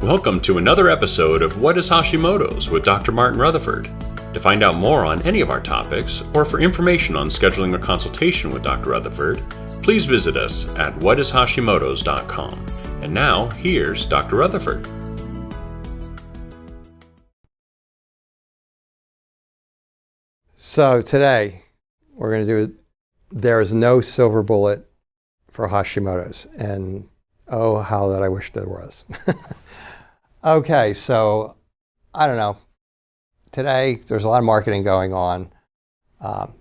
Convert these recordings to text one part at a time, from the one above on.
Welcome to another episode of What is Hashimoto's with Dr. Martin Rutherford. To find out more on any of our topics, or for information on scheduling a consultation with Dr. Rutherford, please visit us at whatishashimotos.com. And now, here's Dr. Rutherford. So today, we're going to do, there is no silver bullet for Hashimoto's, and oh, how that I wish there was. Okay, so I don't know. Today, there's a lot of marketing going on.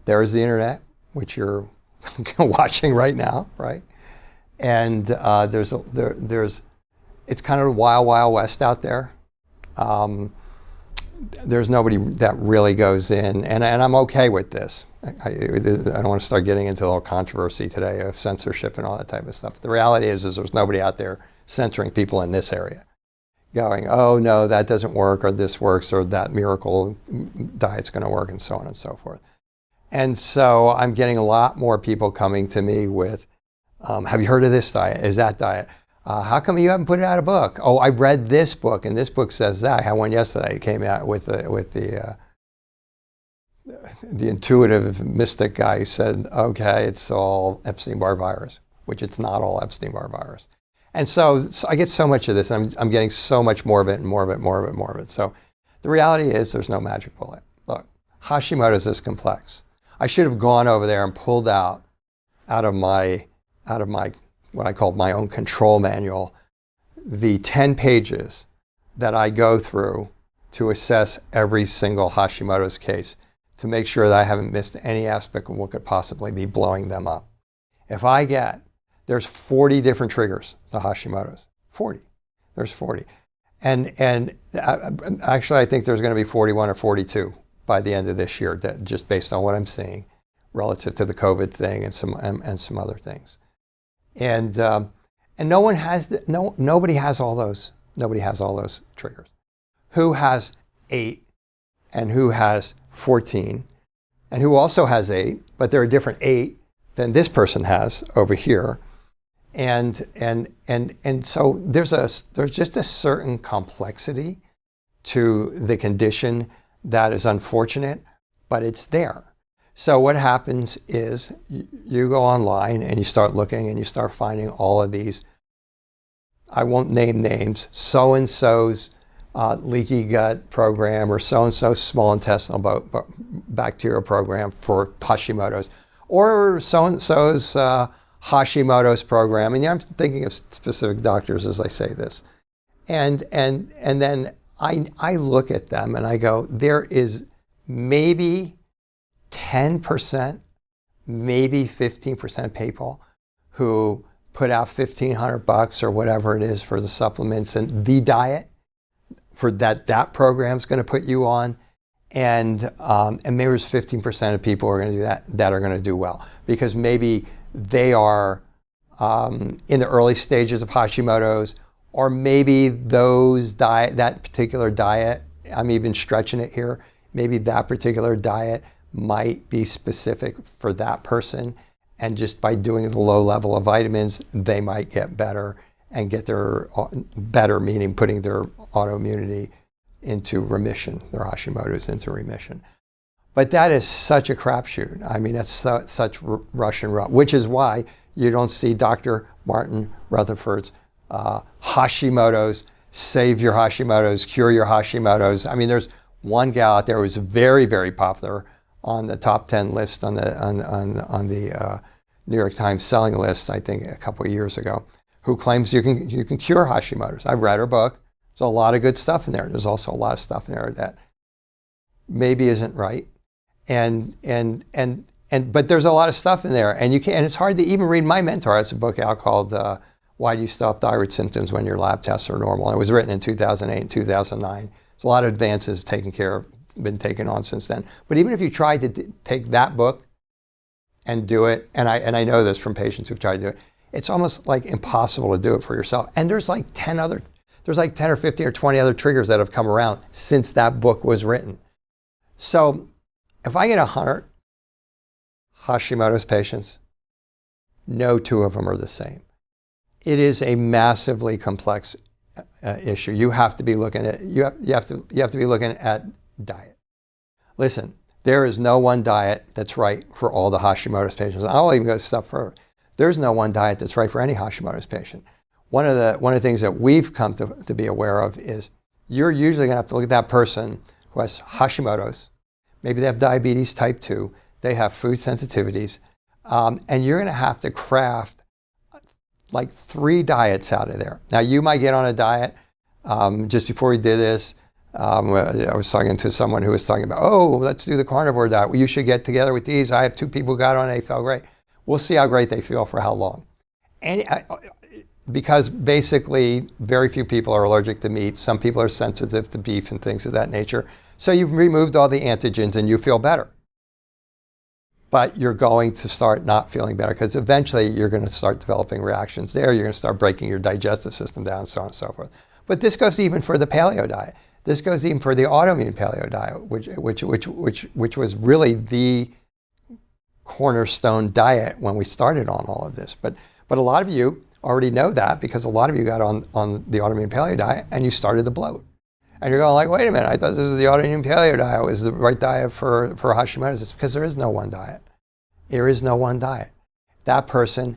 There is the internet, which you're watching right now, right? And it's kind of a wild, wild west out there. There's nobody that really goes in, and I'm okay with this. I don't want to start getting into the whole controversy today of censorship and all that type of stuff. But the reality is there's nobody out there censoring people in this area, going, oh no, that doesn't work, or this works, or that miracle diet's going to work, and so on and so forth. And so I'm getting a lot more people coming to me with, have you heard of this diet? Is that diet? How come you haven't put it out a book? Oh, I read this book, and this book says that. I had one yesterday. It came out with the intuitive mystic guy who said, okay, it's all Epstein-Barr virus, which it's not all Epstein-Barr virus. And so I get so much of this, and I'm getting so much more of it, and more of it, more of it, more of it. So the reality is there's no magic bullet. Look, Hashimoto's is complex. I should have gone over there and pulled out of my what I call my own control manual, the 10 pages that I go through to assess every single Hashimoto's case to make sure that I haven't missed any aspect of what could possibly be blowing them up. There's 40 different triggers to Hashimoto's. 40. There's 40. And actually, I think there's going to be 41 or 42 by the end of this year, just based on what I'm seeing relative to the COVID thing and some other things. And nobody has all those. Nobody has all those triggers. Who has 8 and who has 14 and who also has 8, but they're a different 8 than this person has over here. And so there's just a certain complexity to the condition that is unfortunate, but it's there. So what happens is you go online and you start looking and you start finding all of these, I won't name names, so-and-so's leaky gut program, or so-and-so's small intestinal bacterial program for Hashimoto's, or so-and-so's Hashimoto's program. And I'm thinking of specific doctors as I say this. And then I look at them and I go, there is maybe 10%, maybe 15% people who put out $1,500 or whatever it is for the supplements and the diet for that program's going to put you on, and maybe there's 15% of people who are going to do that are going to do well, because maybe they are in the early stages of Hashimoto's, or maybe that particular diet, I'm even stretching it here, maybe that particular diet might be specific for that person, and just by doing the low level of vitamins, they might get better and get their better, meaning putting their autoimmunity into remission, their Hashimoto's into remission. But that is such a crapshoot. I mean, that's such Russian roulette, which is why you don't see Dr. Martin Rutherford's Hashimoto's, save your Hashimoto's, cure your Hashimoto's. I mean, there's one gal out there who's very, very popular on the top 10 list on the New York Times selling list, I think a couple of years ago, who claims you can cure Hashimoto's. I've read her book. There's a lot of good stuff in there. There's also a lot of stuff in there that maybe isn't right, but there's a lot of stuff in there, and it's hard to even read. My mentor has a book out called "Why Do You Still Have Thyroid Symptoms When Your Lab Tests Are Normal?" And it was written in 2008 and 2009. There's a lot of advances been taken on since then. But even if you tried to take that book and do it, and I know this from patients who've tried to do it, it's almost like impossible to do it for yourself. And there's like 10 or 15 or 20 other triggers that have come around since that book was written. So if I get 100 Hashimoto's patients, no two of them are the same. It is a massively complex issue. You have to be looking at you have to be looking at diet. Listen, there is no one diet that's right for all the Hashimoto's patients. I'll even go a step further. There's no one diet that's right for any Hashimoto's patient. One of the things that we've come to be aware of is you're usually going to have to look at that person who has Hashimoto's. Maybe they have diabetes type 2. They have food sensitivities. And you're going to have to craft like 3 diets out of there. Now, you might get on a diet. Just before we did this, I was talking to someone who was talking about, oh, let's do the carnivore diet. Well, you should get together with these. I have 2 people who got on, they felt great. We'll see how great they feel for how long. And because basically very few people are allergic to meat. Some people are sensitive to beef and things of that nature. So you've removed all the antigens and you feel better. But you're going to start not feeling better because eventually you're going to start developing reactions there. You're going to start breaking your digestive system down, so on and so forth. But this goes even for the paleo diet. This goes even for the autoimmune paleo diet, which was really the cornerstone diet when we started on all of this. But a lot of you already know that because a lot of you got on the autoimmune paleo diet and you started to bloat. And you're going like, wait a minute, I thought this was the autoimmune paleo diet was the right diet for Hashimoto's. It's because there is no one diet. There is no one diet. That person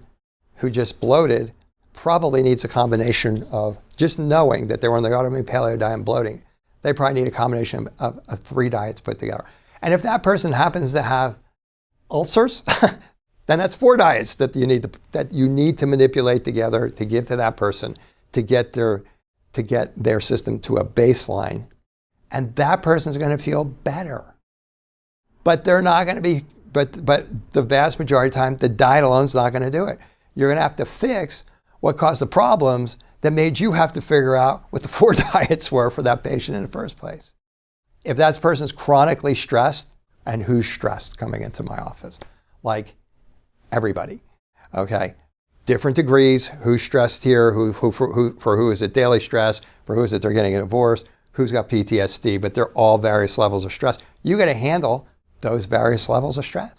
who just bloated probably needs a combination of just knowing that they were on the autoimmune paleo diet and bloating. They probably need a combination of 3 diets put together. And if that person happens to have ulcers, then that's 4 diets that you need to manipulate together to give to that person to get their system to a baseline, and that person's going to feel better. But they're not going to be. But the vast majority of the time, the diet alone is not going to do it. You're going to have to fix what caused the problems that made you have to figure out what the 4 diets were for that patient in the first place. If that person's chronically stressed, and who's stressed coming into my office? Like everybody, okay? Different degrees, who's stressed here, for who is it daily stress, for who is it they're getting a divorce, who's got PTSD, but they're all various levels of stress. You got to handle those various levels of stress.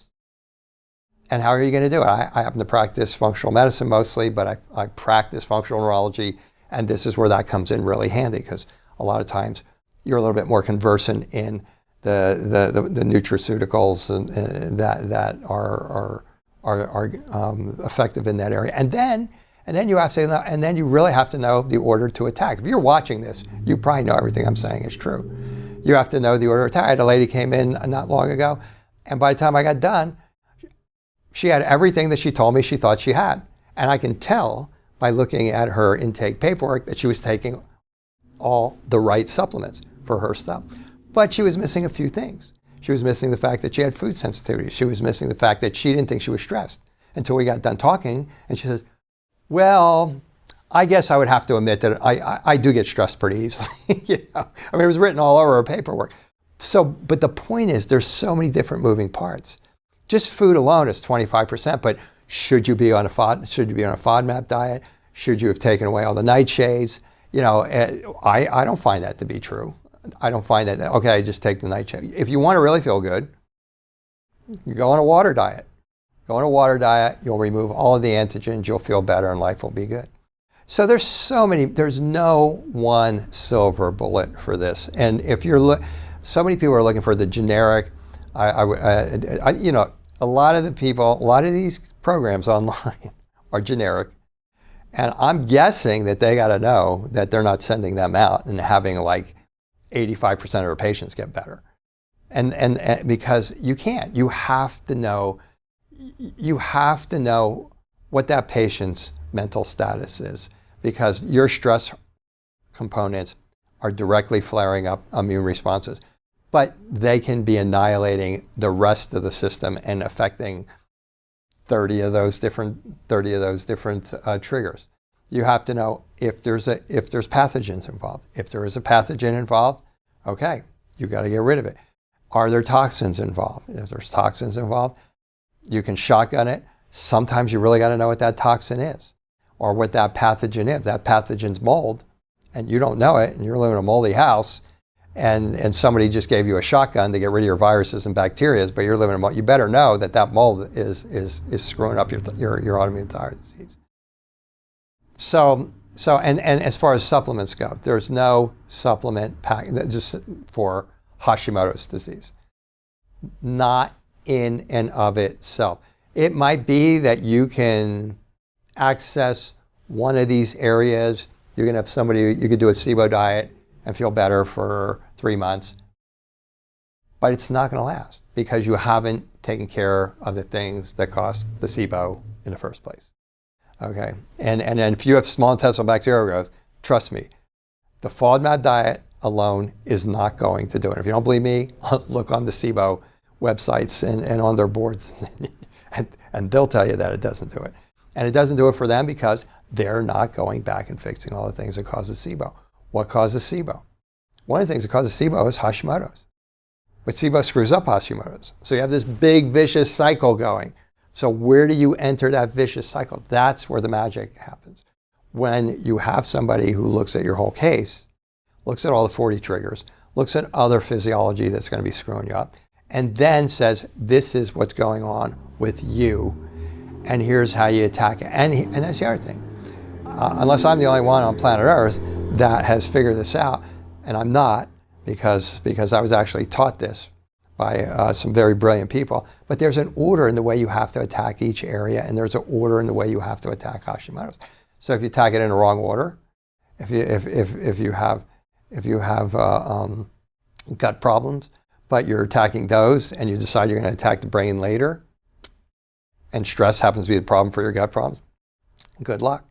And how are you going to do it? I happen to practice functional medicine mostly, but I practice functional neurology, and this is where that comes in really handy because a lot of times you're a little bit more conversant in the nutraceuticals and that are effective in that area. And then you have to know, and then you really have to know the order to attack. If you're watching this, you probably know everything I'm saying is true. You have to know the order to attack. I had a lady came in not long ago, and by the time I got done, she had everything that she told me she thought she had. And I can tell by looking at her intake paperwork that she was taking all the right supplements for her stuff. But she was missing a few things. She was missing the fact that she had food sensitivity. She was missing the fact that she didn't think she was stressed until we got done talking. And she says, well, I guess I would have to admit that I do get stressed pretty easily. You know? I mean, it was written all over her paperwork. So, but the point is there's so many different moving parts. Just food alone is 25%, but should you be on a FODMAP diet? Should you have taken away all the nightshades? You know, I don't find that to be true. I don't find that, okay, just take the nightshade. If you want to really feel good, you go on a water diet. Go on a water diet, you'll remove all of the antigens, you'll feel better, and life will be good. So there's no one silver bullet for this. And if so many people are looking for the generic, you know, a lot of these programs online are generic. And I'm guessing that they got to know that they're not sending them out and having like 85% of their patients get better. And because you can't, you have to know what that patient's mental status is, because your stress components are directly flaring up immune responses, but they can be annihilating the rest of the system and affecting 30 of those different triggers. You have to know if there's pathogens involved. If there is a pathogen involved, okay, you got to get rid of it. Are there toxins involved? If there's toxins involved, you can shotgun it. Sometimes you really got to know what that toxin is or what that pathogen is. That pathogen's mold, and you don't know it, and you're living in a moldy house, and somebody just gave you a shotgun to get rid of your viruses and bacteria, but you're living in a mold. You better know that mold is screwing up your autoimmune thyroid disease. So So, and as far as supplements go, there's no supplement pack just for Hashimoto's disease. Not in and of itself. It might be that you can access one of these areas. You're going to have somebody, you could do a SIBO diet and feel better for 3 months. But it's not going to last because you haven't taken care of the things that caused the SIBO in the first place. Okay, and if you have small intestinal bacterial growth, trust me, the FODMAP diet alone is not going to do it. If you don't believe me, look on the SIBO websites and on their boards, and they'll tell you that it doesn't do it. And it doesn't do it for them because they're not going back and fixing all the things that cause the SIBO. What causes SIBO? One of the things that causes SIBO is Hashimoto's. But SIBO screws up Hashimoto's. So you have this big vicious cycle going. So where do you enter that vicious cycle? That's where the magic happens. When you have somebody who looks at your whole case, looks at all the 40 triggers, looks at other physiology that's going to be screwing you up, and then says, this is what's going on with you, and here's how you attack it. And that's the other thing. Unless I'm the only one on planet Earth that has figured this out, and I'm not, because I was actually taught this by some very brilliant people, but there's an order in the way you have to attack each area, and there's an order in the way you have to attack Hashimoto's. So if you attack it in the wrong order, if you have gut problems, but you're attacking those, and you decide you're going to attack the brain later, and stress happens to be the problem for your gut problems, good luck.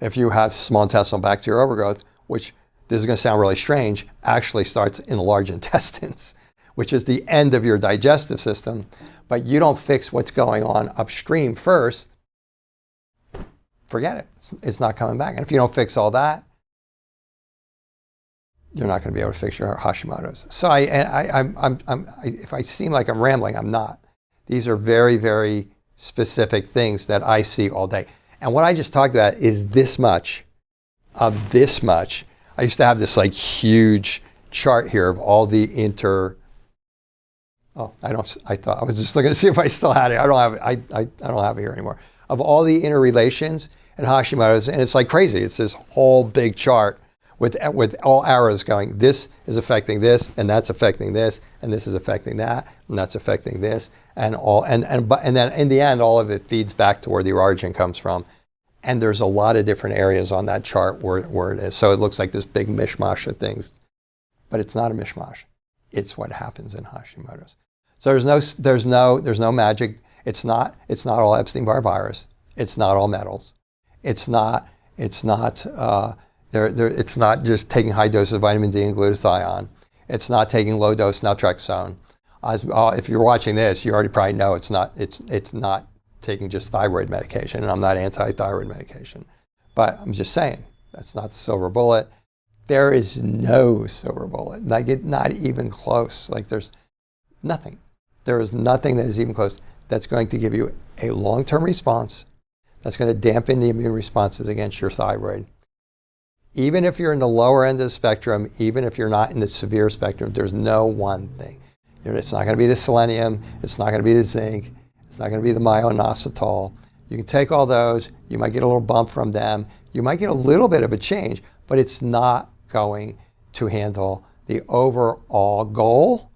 If you have small intestinal bacterial overgrowth, which, this is going to sound really strange, actually starts in the large intestines, which is the end of your digestive system, but you don't fix what's going on upstream first, forget it. It's not coming back. And if you don't fix all that, you're not going to be able to fix your Hashimoto's. So if I seem like I'm rambling, I'm not. These are very, very specific things that I see all day. And what I just talked about is this much of this much. I used to have this like huge chart here of all the I thought I was just looking to see if I still had it. I don't have it. I don't have it here anymore. Of all the interrelations in Hashimoto's, and it's like crazy. It's this whole big chart with all arrows going. This is affecting this, and that's affecting this, and this is affecting that, and that's affecting this, and then in the end, all of it feeds back to where the origin comes from. And there's a lot of different areas on that chart where it is. So it looks like this big mishmash of things, but it's not a mishmash. It's what happens in Hashimoto's. So there's no magic. It's not all Epstein-Barr virus. It's not all metals. It's not just taking high doses of vitamin D and glutathione. It's not taking low dose naltrexone. If you're watching this, you already probably know it's not taking just thyroid medication, and I'm not anti-thyroid medication. But I'm just saying, that's not the silver bullet. There is no silver bullet. Not even close. Like there's nothing. There is nothing that is even close that's going to give you a long-term response, that's going to dampen the immune responses against your thyroid. Even if you're in the lower end of the spectrum, even if you're not in the severe spectrum, there's no one thing. It's not going to be the selenium. It's not going to be the zinc. It's not going to be the myo-inositol. You can take all those. You might get a little bump from them. You might get a little bit of a change, but it's not going to handle the overall goal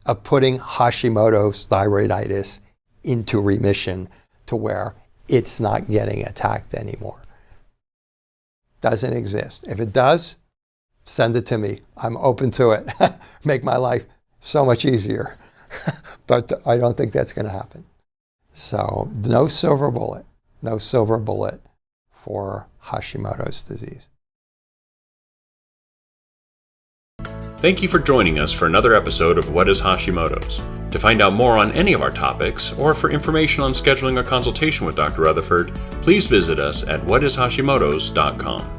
of putting Hashimoto's thyroiditis into remission to where it's not getting attacked anymore. Doesn't exist. If it does, send it to me. I'm open to it. Make my life so much easier. But I don't think that's going to happen. So no silver bullet for Hashimoto's disease. Thank you for joining us for another episode of What is Hashimoto's? To find out more on any of our topics, or for information on scheduling a consultation with Dr. Rutherford, please visit us at whatishashimotos.com.